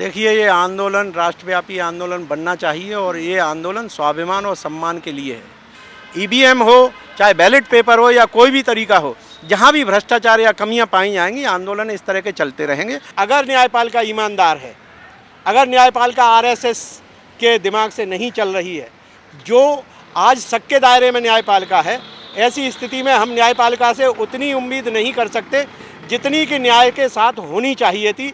देखिए, ये आंदोलन राष्ट्रव्यापी आंदोलन बनना चाहिए और ये आंदोलन स्वाभिमान और सम्मान के लिए है। ईवीएम हो, चाहे बैलेट पेपर हो या कोई भी तरीका हो, जहाँ भी भ्रष्टाचार या कमियां पाई जाएंगी, आंदोलन इस तरह के चलते रहेंगे। अगर न्यायपालिका ईमानदार है, अगर न्यायपालिका आरएसएस के दिमाग से नहीं चल रही है, जो आज शक के दायरे में न्यायपालिका है, ऐसी स्थिति में हम न्यायपालिका से उतनी उम्मीद नहीं कर सकते जितनी कि न्याय के साथ होनी चाहिए थी।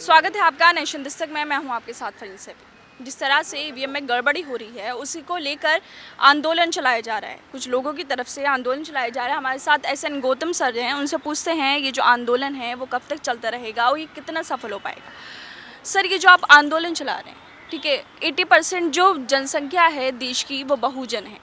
स्वागत है आपका नेशन दस्तक में। मैं हूं आपके साथ फरीन सैफी। जिस तरह से ईवीएम में गड़बड़ी हो रही है, उसी को लेकर आंदोलन चलाया जा रहा है। कुछ लोगों की तरफ से आंदोलन चलाया जा रहा है। हमारे साथ एसएन गौतम सर हैं, उनसे पूछते हैं ये जो आंदोलन है वो कब तक चलता रहेगा और ये कितना सफल हो पाएगा। सर, ये जो आप आंदोलन चला रहे हैं, ठीक है, 80% जो जनसंख्या है देश की वो बहुजन है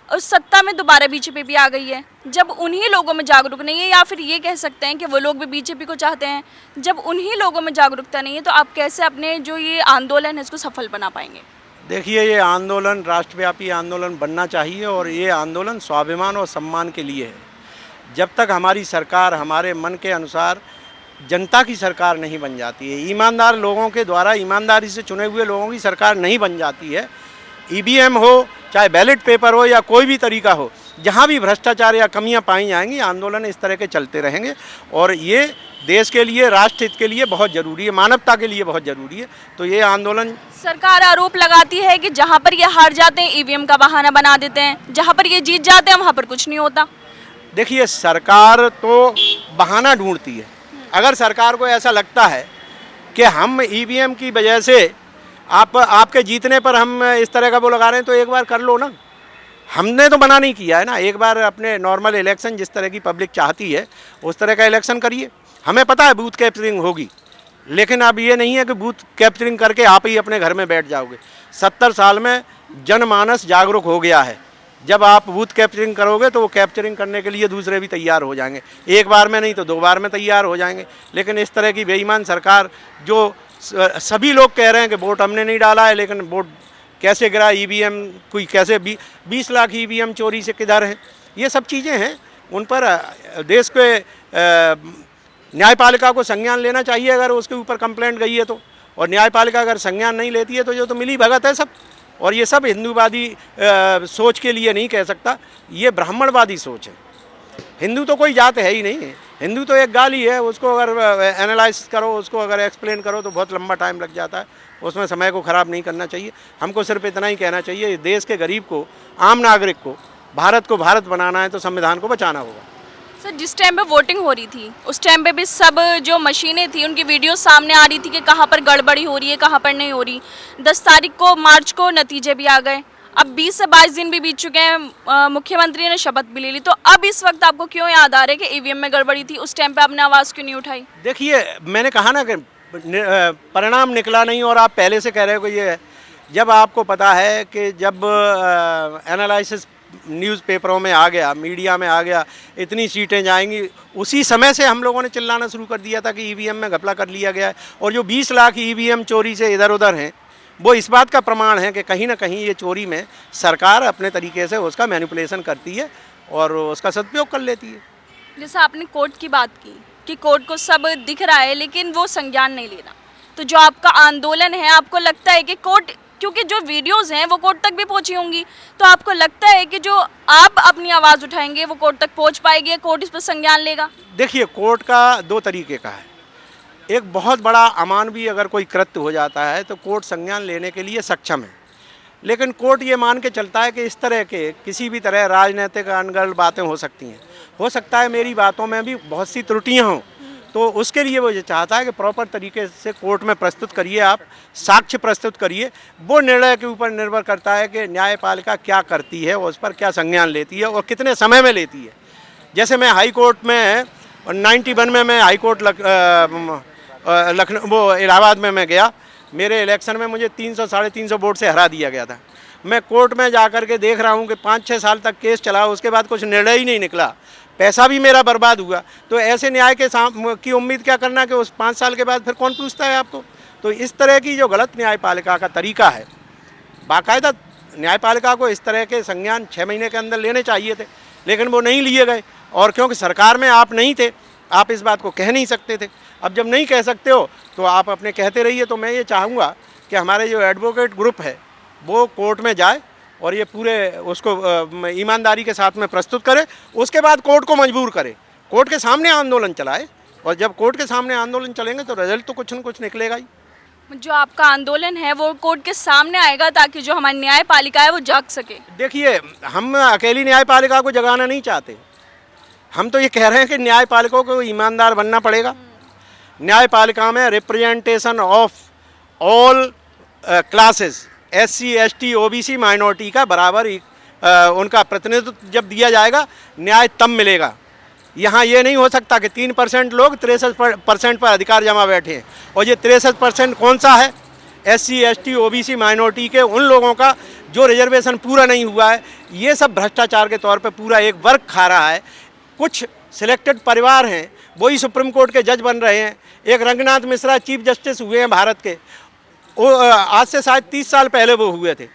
और सत्ता में दोबारा बीजेपी भी आ गई है। जब उन्हीं लोगों में जागरूक नहीं है, या फिर ये कह सकते हैं कि वो लोग भी बीजेपी को चाहते हैं, जब उन्हीं लोगों में जागरूकता नहीं है, तो आप कैसे अपने जो ये आंदोलन है इसको सफल बना पाएंगे? देखिए, ये आंदोलन राष्ट्रव्यापी आंदोलन बनना चाहिए और ये आंदोलन स्वाभिमान और सम्मान के लिए है। जब तक हमारी सरकार हमारे मन के अनुसार जनता की सरकार नहीं बन जाती है, ईमानदार लोगों के द्वारा ईमानदारी से चुने हुए लोगों की सरकार नहीं बन जाती है, ईवीएम हो, चाहे बैलेट पेपर हो या कोई भी तरीका हो, जहाँ भी भ्रष्टाचार या कमियां पाई जाएंगी, आंदोलन इस तरह के चलते रहेंगे। और ये देश के लिए, राष्ट्र हित के लिए बहुत ज़रूरी है, मानवता के लिए बहुत ज़रूरी है। तो ये आंदोलन, सरकार आरोप लगाती है कि जहाँ पर ये हार जाते हैं ईवीएम का बहाना बना देते हैं, जहाँ पर ये जीत जाते हैं वहाँ पर कुछ नहीं होता। देखिए, सरकार तो बहाना ढूंढती है। अगर सरकार को ऐसा लगता है कि हम ईवीएम की वजह से आपके जीतने पर हम इस तरह का वो लगा रहे हैं, तो एक बार कर लो ना। हमने तो मना नहीं किया है ना। एक बार अपने नॉर्मल इलेक्शन, जिस तरह की पब्लिक चाहती है उस तरह का इलेक्शन करिए। हमें पता है बूथ कैप्चरिंग होगी, लेकिन अब ये नहीं है कि बूथ कैप्चरिंग करके आप ही अपने घर में बैठ जाओगे। 70 साल में जनमानस जागरूक हो गया है। जब आप बूथ कैप्चरिंग करोगे तो वो कैप्चरिंग करने के लिए दूसरे भी तैयार हो जाएंगे। एक बार में नहीं तो 2 बार में तैयार हो जाएंगे। लेकिन इस तरह की बेईमान सरकार, जो सभी लोग कह रहे हैं कि वोट हमने नहीं डाला है, लेकिन वोट कैसे गिरा, ईवीएम कोई कैसे 20 लाख ईवीएम चोरी से किधर है, ये सब चीज़ें हैं। उन पर देश के न्यायपालिका को संज्ञान लेना चाहिए अगर उसके ऊपर कंप्लेंट गई है तो। और न्यायपालिका अगर संज्ञान नहीं लेती है तो जो तो मिली भगत है सब। और ये सब हिंदूवादी सोच के लिए नहीं कह सकता, ये ब्राह्मणवादी सोच है। हिंदू तो कोई जात है ही नहीं है, हिंदू तो एक गाली है। उसको अगर एनालाइज करो, उसको अगर एक्सप्लेन करो तो बहुत लंबा टाइम लग जाता है। उसमें समय को ख़राब नहीं करना चाहिए। हमको सिर्फ इतना ही कहना चाहिए, देश के गरीब को, आम नागरिक को, भारत को भारत बनाना है तो संविधान को बचाना होगा। सर, जिस टाइम पे वोटिंग हो रही थी उस टाइम पे भी सब जो मशीनें थी उनकी वीडियो सामने आ रही थी कि कहाँ पर गड़बड़ी हो रही है, कहाँ पर नहीं हो रही। 10 तारीख को, मार्च को नतीजे भी आ गए। अब 20 से 22 दिन भी बीत चुके हैं, मुख्यमंत्री ने शपथ भी ले ली। तो अब इस वक्त आपको क्यों याद आ रहा है कि ईवीएम में गड़बड़ी थी? उस टाइम पे आपने आवाज़ क्यों नहीं उठाई? देखिए, मैंने कहा ना कि परिणाम निकला नहीं और आप पहले से कह रहे हो कि ये है। जब आपको पता है कि जब एनालिसिस न्यूज़पेपरों में आ गया, मीडिया में आ गया, इतनी सीटें जाएंगी, उसी समय से हम लोगों ने चिल्लाना शुरू कर दिया था कि ईवीएम में घपला कर लिया गया है। और जो 20 लाख ईवीएम चोरी से इधर उधर हैं, वो इस बात का प्रमाण है कि कहीं ना कहीं ये चोरी में सरकार अपने तरीके से उसका मैनिपुलेशन करती है और उसका सदुपयोग कर लेती है। जैसे आपने कोर्ट की बात की कि कोर्ट को सब दिख रहा है लेकिन वो संज्ञान नहीं ले रहा, तो जो आपका आंदोलन है, आपको लगता है कि कोर्ट, क्योंकि जो वीडियोस हैं वो कोर्ट तक भी पहुंची होंगी, तो आपको लगता है कि जो आप अपनी आवाज़ उठाएंगे वो कोर्ट तक पहुंच पाएगी, कोर्ट इस पर संज्ञान लेगा? देखिए, कोर्ट का 2 तरीके का है। एक बहुत बड़ा अमानवीय अगर कोई कृत्य हो जाता है तो कोर्ट संज्ञान लेने के लिए सक्षम है। लेकिन कोर्ट ये मान के चलता है कि इस तरह के किसी भी तरह राजनीतिक अनगढ़ बातें हो सकती हैं। हो सकता है मेरी बातों में भी बहुत सी त्रुटियां हों, तो उसके लिए वो ये चाहता है कि प्रॉपर तरीके से कोर्ट में प्रस्तुत करिए, आप साक्ष्य प्रस्तुत करिए। वो निर्णय के ऊपर निर्भर करता है कि न्यायपालिका क्या करती है, उस पर क्या संज्ञान लेती है और कितने समय में लेती है। जैसे मैं हाई कोर्ट में 91 में मैं हाई कोर्ट लखनऊ, वो इलाहाबाद में मैं गया। मेरे इलेक्शन में मुझे 300 साढ़े 300 वोट से हरा दिया गया था। मैं कोर्ट में जा कर के देख रहा हूँ कि 5-6 साल तक केस चला, उसके बाद कुछ निर्णय ही नहीं निकला, पैसा भी मेरा बर्बाद हुआ। तो ऐसे न्याय के की उम्मीद क्या करना कि उस 5 साल के बाद फिर कौन पूछता है आपको? तो इस तरह की जो गलत न्यायपालिका का तरीका है, बाकायदा न्यायपालिका को इस तरह के संज्ञान 6 महीने के अंदर लेने चाहिए थे, लेकिन वो नहीं लिए गए। और क्योंकि सरकार में आप नहीं थे आप इस बात को कह नहीं सकते थे। अब जब नहीं कह सकते हो तो आप अपने कहते रहिए। तो मैं ये चाहूँगा कि हमारे जो एडवोकेट ग्रुप है वो कोर्ट में जाए और ये पूरे उसको ईमानदारी के साथ में प्रस्तुत करे। उसके बाद कोर्ट को मजबूर करे, कोर्ट के सामने आंदोलन चलाए, और जब कोर्ट के सामने आंदोलन चलेंगे तो रिजल्ट तो कुछ न कुछ निकलेगा ही। जो आपका आंदोलन है वो कोर्ट के सामने आएगा ताकि जो हमारी न्यायपालिका है वो जाग सके। देखिए, हम अकेली न्यायपालिका को जगाना नहीं चाहते, हम तो ये कह रहे हैं कि न्यायपालिका को ईमानदार बनना पड़ेगा। न्यायपालिका में representation of all classes, SC ST OBC minority का बराबर उनका प्रतिनिधित्व जब दिया जाएगा, न्याय तब मिलेगा। यहाँ ये नहीं हो सकता कि 3% लोग 63% पर अधिकार जमा बैठे हैं, और ये 63% कौन सा है? SC ST OBC माइनॉरिटी के उन लोगों का जो रिजर्वेशन पूरा नहीं हुआ है। ये सब भ्रष्टाचार के तौर पे पूरा एक वर्ग खा रहा है। कुछ सिलेक्टेड परिवार हैं, वही सुप्रीम कोर्ट के जज बन रहे हैं। एक रंगनाथ मिश्रा चीफ जस्टिस हुए हैं भारत के, वो आज से शायद 30 साल पहले वो हुए थे।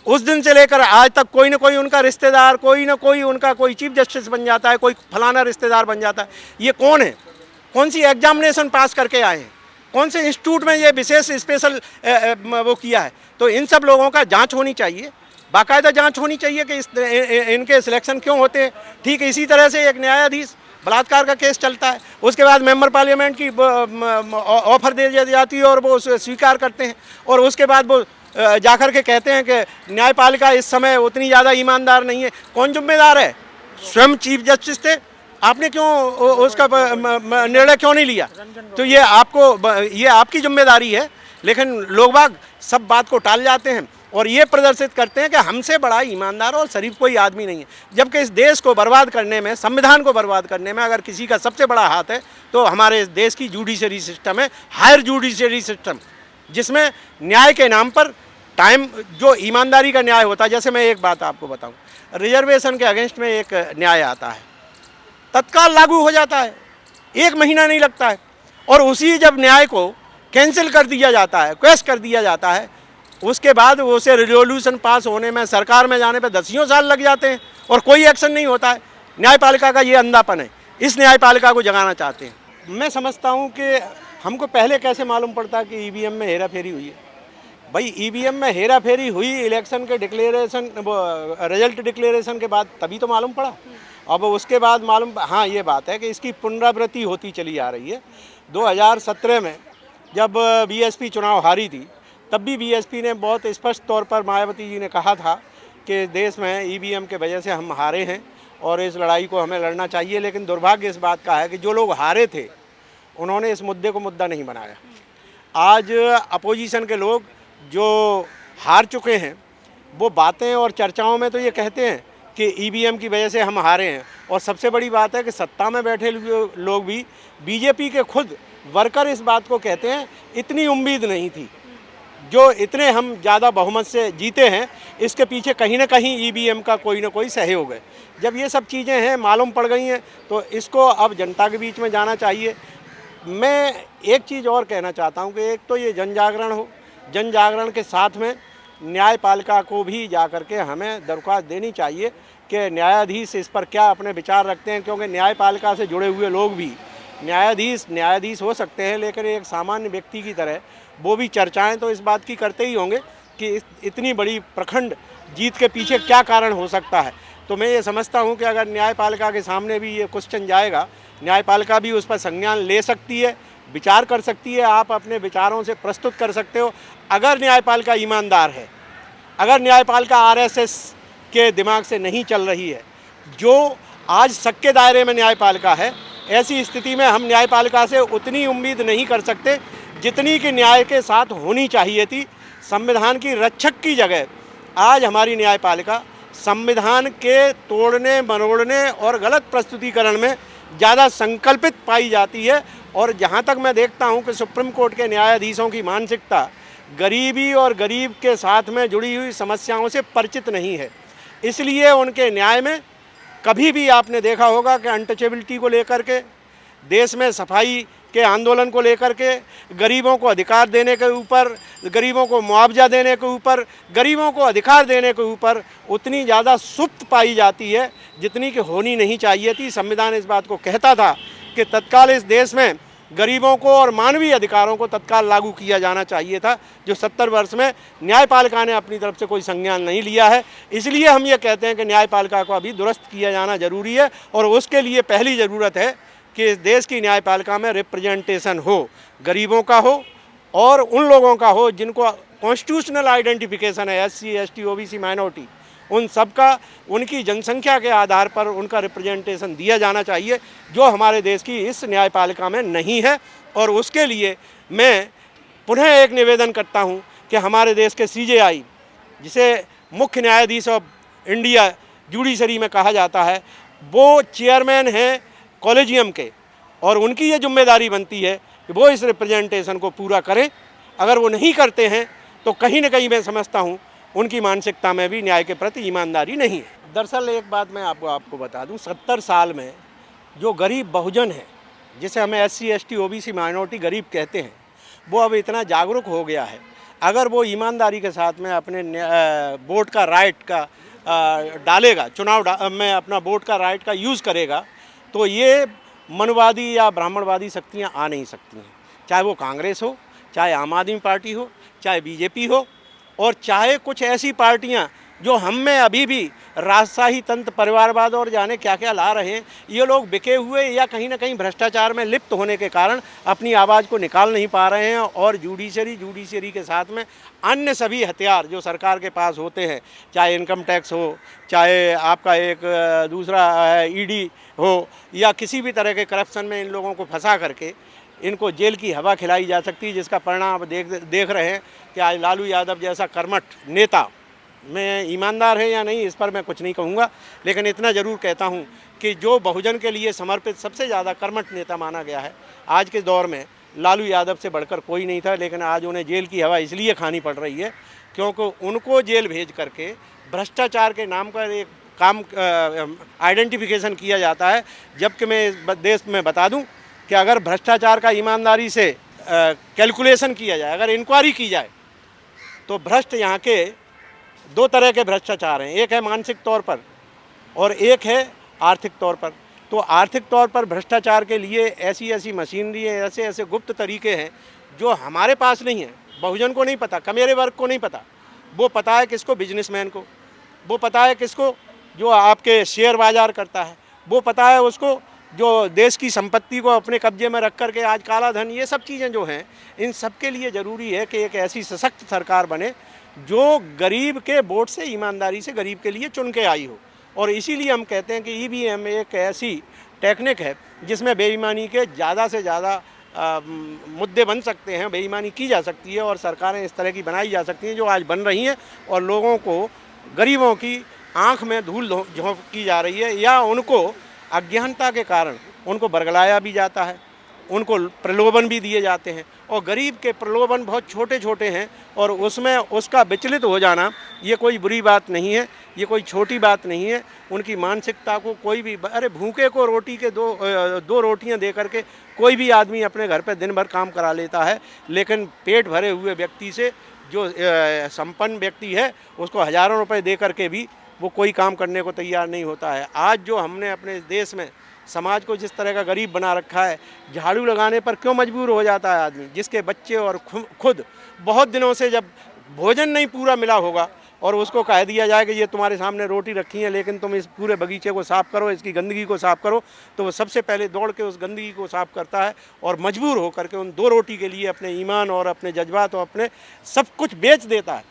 उस दिन से लेकर आज तक कोई ना कोई उनका रिश्तेदार, कोई ना कोई उनका कोई चीफ जस्टिस बन जाता है, कोई फलाना रिश्तेदार बन जाता है। ये कौन है? कौन सी एग्जामिनेशन पास करके आए हैं? कौन से इंस्टीट्यूट में ये विशेष स्पेशल वो किया है? तो इन सब लोगों का जांच होनी चाहिए, बाकायदा जांच होनी चाहिए कि इनके सिलेक्शन क्यों होते हैं। ठीक इसी तरह से एक न्यायाधीश, बलात्कार का केस चलता है, उसके बाद मेंबर पार्लियामेंट की ऑफर दे जाती है और वो उसे स्वीकार करते हैं, और उसके बाद वो जाकर के कहते हैं कि न्यायपालिका इस समय उतनी ज़्यादा ईमानदार नहीं है। कौन जिम्मेदार है? स्वयं चीफ जस्टिस थे, आपने क्यों उसका निर्णय क्यों नहीं लिया? तो ये आपकी जिम्मेदारी है। लेकिन लोग बाग सब बात को टाल जाते हैं और ये प्रदर्शित करते हैं कि हमसे बड़ा ईमानदार और शरीफ कोई आदमी नहीं है। जबकि इस देश को बर्बाद करने में, संविधान को बर्बाद करने में अगर किसी का सबसे बड़ा हाथ है तो हमारे इस देश की जुडिशरी सिस्टम है, हायर जुडिशरी सिस्टम, जिसमें न्याय के नाम पर टाइम, जो ईमानदारी का न्याय होता है। जैसे मैं एक बात आपको बताऊं, रिजर्वेशन के अगेंस्ट में एक न्याय आता है, तत्काल लागू हो जाता है, 1 महीना नहीं लगता है, और उसी जब न्याय को कैंसिल कर दिया जाता है, क्वेश कर दिया जाता है, उसके बाद उसे रिजोल्यूशन पास होने में, सरकार में जाने पर 10 साल लग जाते हैं और कोई एक्शन नहीं होता है। न्यायपालिका का ये अंधापन है, इस न्यायपालिका को जगाना चाहते हैं। मैं समझता हूँ कि हमको पहले कैसे मालूम पड़ता कि ईवीएम में हेरा फेरी हुई है। भाई ईवीएम में हेरा फेरी हुई इलेक्शन के डिक्लेरेशन, रिजल्ट डिक्लेरेशन के बाद, तभी तो मालूम पड़ा। अब उसके बाद मालूम, हाँ ये बात है कि इसकी पुनरावृत्ति होती चली आ रही है। 2017 में जब बीएसपी चुनाव हारी थी, तब भी बीएसपी ने बहुत स्पष्ट तौर पर, मायावती जी ने कहा था कि देश में ईवीएम के वजह से हम हारे हैं और इस लड़ाई को हमें लड़ना चाहिए। लेकिन दुर्भाग्य इस बात का है कि जो लोग हारे थे उन्होंने इस मुद्दे को मुद्दा नहीं बनाया। आज अपोजिशन के लोग जो हार चुके हैं वो बातें और चर्चाओं में तो ये कहते हैं कि ईवीएम की वजह से हम हारे हैं, और सबसे बड़ी बात है कि सत्ता में बैठे लोग भी, बीजेपी के खुद वर्कर इस बात को कहते हैं, इतनी उम्मीद नहीं थी। जो इतने हम ज़्यादा बहुमत से जीते हैं, इसके पीछे कहीं ना कहीं ईवीएम का कोई ना कोई सहयोग है। जब ये सब चीज़ें हैं, मालूम पड़ गई हैं, तो इसको अब जनता के बीच में जाना चाहिए। मैं एक चीज़ और कहना चाहता हूँ कि एक तो ये जन जागरण हो, जन जागरण के साथ में न्यायपालिका को भी जाकर के हमें दरख्वास्त देनी चाहिए कि न्यायाधीश इस पर क्या अपने विचार रखते हैं। क्योंकि न्यायपालिका से जुड़े हुए लोग भी न्यायाधीश हो सकते हैं, लेकिन एक सामान्य व्यक्ति की तरह वो भी चर्चाएं तो इस बात की करते ही होंगे कि इतनी बड़ी प्रखंड जीत के पीछे क्या कारण हो सकता है। तो मैं ये समझता हूँ कि अगर न्यायपालिका के सामने भी ये क्वेश्चन जाएगा, न्यायपालिका भी उस पर संज्ञान ले सकती है, विचार कर सकती है। आप अपने विचारों से प्रस्तुत कर सकते हो। अगर न्यायपालिका ईमानदार है, अगर न्यायपालिका आरएसएस के दिमाग से नहीं चल रही है, जो आज शक के दायरे में न्यायपालिका है, ऐसी स्थिति में हम न्यायपालिका से उतनी उम्मीद नहीं कर सकते जितनी कि न्याय के साथ होनी चाहिए थी। संविधान की रक्षक की जगह आज हमारी न्यायपालिका संविधान के तोड़ने मरोड़ने और गलत प्रस्तुतिकरण में ज़्यादा संकल्पित पाई जाती है। और जहाँ तक मैं देखता हूँ कि सुप्रीम कोर्ट के न्यायाधीशों की मानसिकता गरीबी और गरीब के साथ में जुड़ी हुई समस्याओं से परिचित नहीं है, इसलिए उनके न्याय में कभी भी आपने देखा होगा कि अनटचेबिलिटी को लेकर के, देश में सफाई के आंदोलन को लेकर के, गरीबों को अधिकार देने के ऊपर, गरीबों को मुआवजा देने के ऊपर, गरीबों को अधिकार देने के ऊपर उतनी ज़्यादा सुप्त पाई जाती है जितनी कि होनी नहीं चाहिए थी। संविधान इस बात को कहता था कि तत्काल इस देश में गरीबों को और मानवीय अधिकारों को तत्काल लागू किया जाना चाहिए था, जो 70 वर्ष में न्यायपालिका ने अपनी तरफ से कोई संज्ञान नहीं लिया है। इसलिए हम ये कहते हैं कि न्यायपालिका को अभी दुरुस्त किया जाना जरूरी है, और उसके लिए पहली ज़रूरत है कि इस देश की न्यायपालिका में रिप्रेजेंटेशन हो, गरीबों का हो और उन लोगों का हो जिनको कॉन्स्टिट्यूशनल आइडेंटिफिकेशन है, SC ST OBC माइनॉरिटी, उन सब का उनकी जनसंख्या के आधार पर उनका रिप्रेजेंटेशन दिया जाना चाहिए, जो हमारे देश की इस न्यायपालिका में नहीं है। और उसके लिए मैं पुनः एक निवेदन करता हूं कि हमारे देश के CJI, जिसे मुख्य न्यायाधीश ऑफ इंडिया जुडिशरी में कहा जाता है, वो चेयरमैन हैं कॉलेजियम के, और उनकी ये जिम्मेदारी बनती है कि वो इस रिप्रेजेंटेशन को पूरा करें। अगर वो नहीं करते हैं तो कहीं ना कहीं मैं समझता हूँ उनकी मानसिकता में भी न्याय के प्रति ईमानदारी नहीं है। दरअसल एक बात मैं आपको बता दूं, 70 साल में जो गरीब बहुजन है, जिसे हमें SC ST OBC माइनॉरिटी गरीब कहते हैं, वो अब इतना जागरूक हो गया है। अगर वो ईमानदारी के साथ में अपने वोट का राइट का डालेगा, चुनाव में अपना वोट का राइट का यूज़ करेगा, तो ये मनवादी या ब्राह्मणवादी शक्तियाँ आ नहीं सकती हैं। चाहे वो कांग्रेस हो, चाहे आम आदमी पार्टी हो, चाहे BJP हो, और चाहे कुछ ऐसी पार्टियां जो हम में अभी भी राजशाही तंत्र, परिवारवाद और जाने क्या क्या ला रहे हैं। ये लोग बिके हुए या कहीं ना कहीं भ्रष्टाचार में लिप्त होने के कारण अपनी आवाज़ को निकाल नहीं पा रहे हैं, और जुडिशरी के साथ में अन्य सभी हथियार जो सरकार के पास होते हैं, चाहे इनकम टैक्स हो, चाहे आपका एक दूसरा ED हो, या किसी भी तरह के करप्शन में इन लोगों को फंसा करके इनको जेल की हवा खिलाई जा सकती है, जिसका परिणाम देख रहे हैं कि आज लालू यादव जैसा कर्मठ नेता, मैं ईमानदार है या नहीं इस पर मैं कुछ नहीं कहूँगा, लेकिन इतना ज़रूर कहता हूँ कि जो बहुजन के लिए समर्पित सबसे ज़्यादा कर्मठ नेता माना गया है आज के दौर में, लालू यादव से बढ़कर कोई नहीं था। लेकिन आज उन्हें जेल की हवा इसलिए खानी पड़ रही है क्योंकि उनको जेल भेज करके भ्रष्टाचार के नाम पर एक काम आइडेंटिफिकेशन किया जाता है। जबकि मैं इस देश में बता दूं कि अगर भ्रष्टाचार का ईमानदारी से कैलकुलेशन किया जाए, अगर इंक्वायरी की जाए, तो भ्रष्ट यहाँ के 2 तरह के भ्रष्टाचार हैं। एक है मानसिक तौर पर और एक है आर्थिक तौर पर। तो आर्थिक तौर पर भ्रष्टाचार के लिए ऐसी मशीनरी है, ऐसे गुप्त तरीके हैं जो हमारे पास नहीं है, बहुजन को नहीं पता, कमेरे वर्ग को नहीं पता। वो पता है किसको? बिजनेसमैन को। वो पता है किसको? जो आपके शेयर बाजार करता है। वो पता है उसको जो देश की संपत्ति को अपने कब्जे में रख करके आज काला धन, ये सब चीज़ें जो हैं, इन सब के लिए ज़रूरी है कि एक ऐसी सशक्त सरकार बने जो गरीब के वोट से ईमानदारी से गरीब के लिए चुन के आई हो। और इसीलिए हम कहते हैं कि EVM एक ऐसी टेक्निक है जिसमें बेईमानी के ज़्यादा से ज़्यादा मुद्दे बन सकते हैं, बेईमानी की जा सकती है, और सरकारें इस तरह की बनाई जा सकती हैं जो आज बन रही हैं, और लोगों को, गरीबों की आँख में धूल झोंक की जा रही है, या उनको अज्ञानता के कारण उनको बरगलाया भी जाता है, उनको प्रलोभन भी दिए जाते हैं। और गरीब के प्रलोभन बहुत छोटे छोटे हैं, और उसमें उसका विचलित हो जाना ये कोई बुरी बात नहीं है, ये कोई छोटी बात नहीं है। उनकी मानसिकता को कोई भी, अरे भूखे को रोटी के दो रोटियां दे करके कोई भी आदमी अपने घर पे दिन भर काम करा लेता है, लेकिन पेट भरे हुए व्यक्ति से, जो संपन्न व्यक्ति है, उसको हज़ारों रुपए दे करके भी वो कोई काम करने को तैयार नहीं होता है। आज जो हमने अपने देश में समाज को जिस तरह का गरीब बना रखा है, झाड़ू लगाने पर क्यों मजबूर हो जाता है आदमी? जिसके बच्चे और खुद बहुत दिनों से जब भोजन नहीं पूरा मिला होगा और उसको कह दिया जाए कि ये तुम्हारे सामने रोटी रखी है, लेकिन तुम इस पूरे बगीचे को साफ़ करो, इसकी गंदगी को साफ़ करो, तो वो सबसे पहले दौड़ के उस गंदगी को साफ़ करता है, और मजबूर होकर के उन 2 रोटी के लिए अपने ईमान और अपने जज्बात और अपने सब कुछ बेच देता है,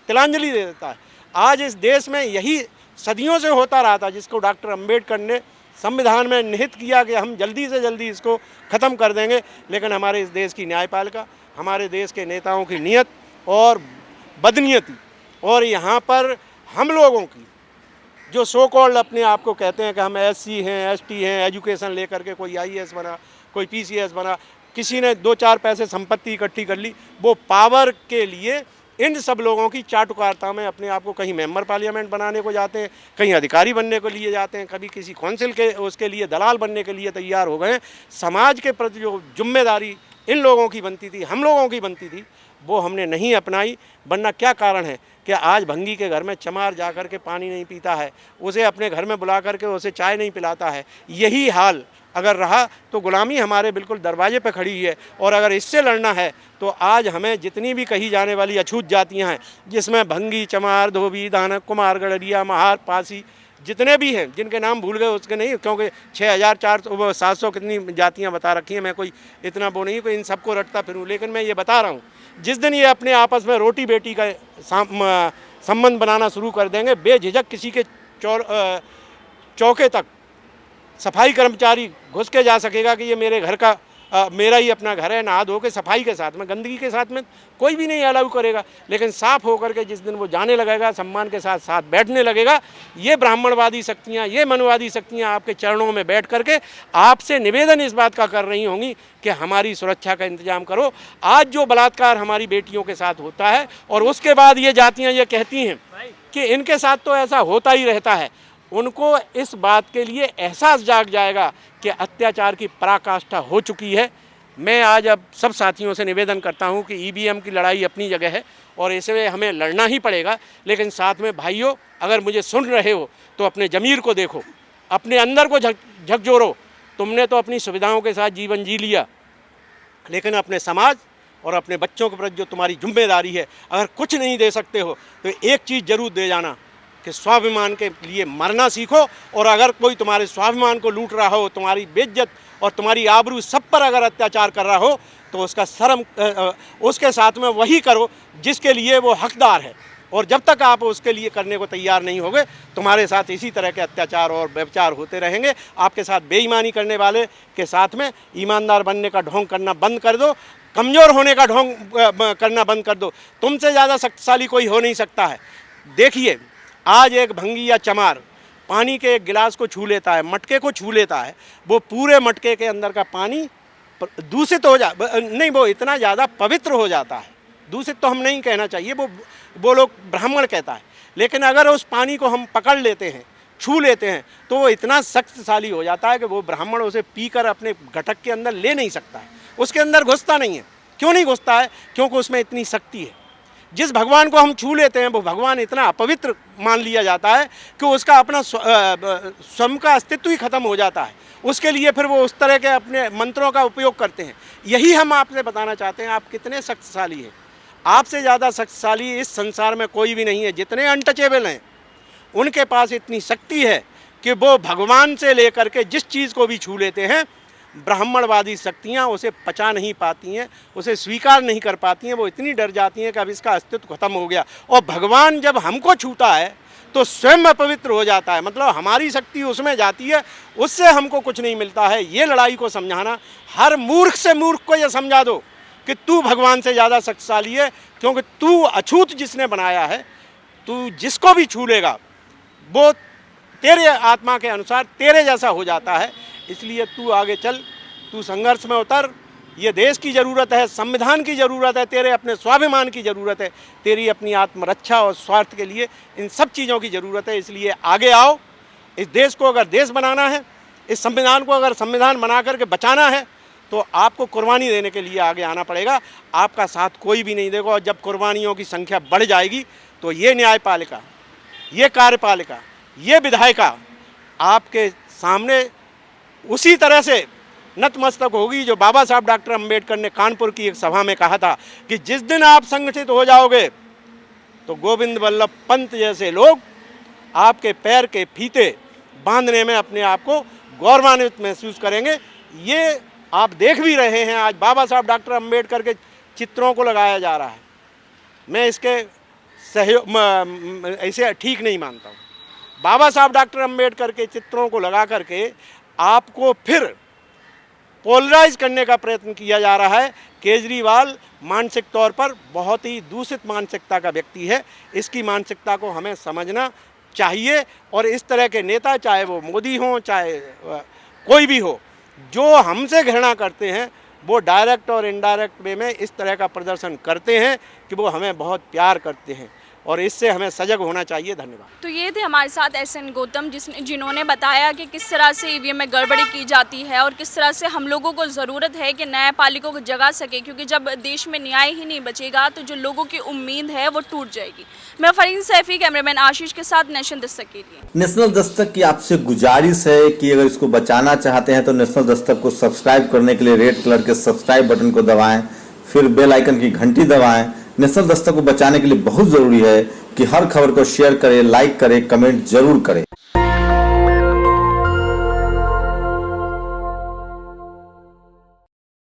तिलांजलि दे देता है। आज इस देश में यही सदियों से होता रहा था, जिसको डॉक्टर अम्बेडकर ने संविधान में निहित किया कि हम जल्दी से जल्दी इसको ख़त्म कर देंगे। लेकिन हमारे इस देश की न्यायपालिका, हमारे देश के नेताओं की नीयत और बदनीयती, और यहाँ पर हम लोगों की जो सो कॉल्ड अपने आप को कहते हैं कि हम SC हैं, ST हैं, एजुकेशन लेकर के कोई IAS बना, कोई PCS बना, किसी ने 2-4 पैसे संपत्ति इकट्ठी कर ली, वो पावर के लिए इन सब लोगों की चाटुकारिता में अपने आप को कहीं मेंबर पार्लियामेंट बनाने को जाते हैं, कहीं अधिकारी बनने को लिए जाते हैं, कभी किसी कौंसिल के उसके लिए दलाल बनने के लिए तैयार हो गए। समाज के प्रति जो जिम्मेदारी इन लोगों की बनती थी, हम लोगों की बनती थी, वो हमने नहीं अपनाई। वरना क्या कारण है कि आज भंगी के घर में चमार जा कर के पानी नहीं पीता है, उसे अपने घर में बुला करके उसे चाय नहीं पिलाता है। यही हाल अगर रहा तो गुलामी हमारे बिल्कुल दरवाजे पे खड़ी है। और अगर इससे लड़ना है तो आज हमें जितनी भी कही जाने वाली अछूत जातियां हैं, जिसमें भंगी, चमार, धोबी, दानक, कुमार, गड़रिया, महार, पासी, जितने भी हैं, जिनके नाम भूल गए उसके नहीं, क्योंकि 6,400 कितनी जातियां बता रखी हैं, मैं कोई इतना वो नहीं कोई इन सबको रटता फिरूँ। लेकिन मैं ये बता रहा हूँ, जिस दिन ये अपने आपस में रोटी बेटी का संबंध बनाना शुरू कर देंगे, बेझिझक किसी के चौके तक सफाई कर्मचारी घुस के जा सकेगा कि ये मेरे घर का मेरा ही अपना घर है, नहा धो के सफाई के साथ में, गंदगी के साथ में कोई भी नहीं अलाउ करेगा। लेकिन साफ होकर के जिस दिन वो जाने लगेगा, सम्मान के साथ साथ बैठने लगेगा, ये ब्राह्मणवादी शक्तियाँ, ये मनवादी शक्तियाँ आपके चरणों में बैठ करके आपसे निवेदन इस बात का कर रही होंगी कि हमारी सुरक्षा का इंतजाम करो। आज जो बलात्कार हमारी बेटियों के साथ होता है और उसके बाद ये जातियाँ ये कहती हैं कि इनके साथ तो ऐसा होता ही रहता है, उनको इस बात के लिए एहसास जाग जाएगा कि अत्याचार की पराकाष्ठा हो चुकी है। मैं आज अब सब साथियों से निवेदन करता हूं कि ईवीएम की लड़ाई अपनी जगह है और इसमें हमें लड़ना ही पड़ेगा। लेकिन साथ में भाइयों, अगर मुझे सुन रहे हो तो अपने ज़मीर को देखो, अपने अंदर को झकझोरो। तुमने तो अपनी सुविधाओं के साथ जीवन जी लिया, लेकिन अपने समाज और अपने बच्चों के प्रति जो तुम्हारी जिम्मेदारी है, अगर कुछ नहीं दे सकते हो तो एक चीज़ जरूर दे जाना कि स्वाभिमान के लिए मरना सीखो। और अगर कोई तुम्हारे स्वाभिमान को लूट रहा हो, तुम्हारी बेइज्जत और तुम्हारी आबरू सब पर अगर अत्याचार कर रहा हो, तो उसका शर्म उसके साथ में वही करो जिसके लिए वो हकदार है। और जब तक आप उसके लिए करने को तैयार नहीं होगे, तुम्हारे साथ इसी तरह के अत्याचार और व्यभिचार होते रहेंगे। आपके साथ बेईमानी करने वाले के साथ में ईमानदार बनने का ढोंग करना बंद कर दो, कमज़ोर होने का ढोंग करना बंद कर दो। तुमसे ज़्यादा शक्तिशाली कोई हो नहीं सकता है। देखिए, आज एक भंगी या चमार पानी के एक गिलास को छू लेता है, मटके को छू लेता है, वो पूरे मटके के अंदर का पानी दूषित हो नहीं, वो इतना ज़्यादा पवित्र हो जाता है। दूषित तो हम नहीं कहना चाहिए, वो लोग ब्राह्मण कहता है। लेकिन अगर उस पानी को हम पकड़ लेते हैं, छू लेते हैं, तो वो इतना शक्तिशाली हो जाता है कि वो ब्राह्मण उसे पीकर अपने घटक के अंदर ले नहीं सकता है, उसके अंदर घुसता नहीं है। क्यों नहीं घुसता है? क्योंकि उसमें इतनी शक्ति है। जिस भगवान को हम छू लेते हैं वो भगवान इतना अपवित्र मान लिया जाता है कि उसका अपना स्वयं का अस्तित्व ही खत्म हो जाता है। उसके लिए फिर वो उस तरह के अपने मंत्रों का उपयोग करते हैं। यही हम आपसे बताना चाहते हैं, आप कितने शक्तिशाली हैं। आपसे ज़्यादा शक्तिशाली इस संसार में कोई भी नहीं है। जितने अनटचेबल हैं उनके पास इतनी शक्ति है कि वो भगवान से लेकर के जिस चीज़ को भी छू लेते हैं, ब्राह्मणवादी शक्तियाँ उसे पचा नहीं पाती हैं, उसे स्वीकार नहीं कर पाती हैं। वो इतनी डर जाती हैं कि अब इसका अस्तित्व खत्म हो गया। और भगवान जब हमको छूता है तो स्वयं अपवित्र हो जाता है, मतलब हमारी शक्ति उसमें जाती है, उससे हमको कुछ नहीं मिलता है। ये लड़ाई को समझाना, हर मूर्ख से मूर्ख को ये समझा दो कि तू भगवान से ज़्यादा शक्तिशाली है, क्योंकि तू अछूत जिसने बनाया है, तू जिसको भी छू लेगा वो तेरे आत्मा के अनुसार तेरे जैसा हो जाता है। इसलिए तू आगे चल, तू संघर्ष में उतर। ये देश की ज़रूरत है, संविधान की ज़रूरत है, तेरे अपने स्वाभिमान की ज़रूरत है, तेरी अपनी आत्मरक्षा और स्वार्थ के लिए इन सब चीज़ों की ज़रूरत है। इसलिए आगे आओ। इस देश को अगर देश बनाना है, इस संविधान को अगर संविधान बना करके बचाना है, तो आपको कुर्बानी देने के लिए आगे आना पड़ेगा। आपका साथ कोई भी नहीं देगा। और जब कुर्बानियों की संख्या बढ़ जाएगी तो ये न्यायपालिका, ये कार्यपालिका, ये विधायिका आपके सामने उसी तरह से नतमस्तक होगी जो बाबा साहब डॉक्टर अंबेडकर ने कानपुर की एक सभा में कहा था कि जिस दिन आप संगठित हो जाओगे तो गोविंद वल्लभ पंत जैसे लोग आपके पैर के फीते बांधने में अपने आप को गौरवान्वित महसूस करेंगे। ये आप देख भी रहे हैं, आज बाबा साहब डॉक्टर अंबेडकर के चित्रों को लगाया जा रहा है। मैं इसके सहयोग ऐसे ठीक नहीं मानता हूँ। बाबा साहब डॉक्टर अंबेडकर के चित्रों को लगा करके आपको फिर पोलराइज करने का प्रयत्न किया जा रहा है। केजरीवाल मानसिक तौर पर बहुत ही दूषित मानसिकता का व्यक्ति है। इसकी मानसिकता को हमें समझना चाहिए। और इस तरह के नेता, चाहे वो मोदी हों, चाहे कोई भी हो, जो हमसे घृणा करते हैं, वो डायरेक्ट और इनडायरेक्ट वे में इस तरह का प्रदर्शन करते हैं कि वो हमें बहुत प्यार करते हैं। और इससे हमें सजग होना चाहिए। धन्यवाद। तो ये थे हमारे साथ एसएन गौतम जिन्होंने बताया कि किस तरह से ईवीएम में गड़बड़ी की जाती है और किस तरह से हम लोगों को ज़रूरत है कि न्यायपालिका को जगा सके, क्योंकि जब देश में न्याय ही नहीं बचेगा तो जो लोगों की उम्मीद है वो टूट जाएगी। मैं फरीन सैफी, कैमरामैन आशीष के साथ नेशन दस्तक के लिए। नेशनल दस्तक की आपसे गुजारिश है कि अगर इसको बचाना चाहते हैं तो नेशनल दस्तक को सब्सक्राइब करने के लिए रेड कलर के सब्सक्राइब बटन को दबाएं, फिर बेल आइकन की घंटी दबाएं। नेशनल दस्तक को बचाने के लिए बहुत जरूरी है कि हर खबर को शेयर करें, लाइक करें, कमेंट जरूर करें।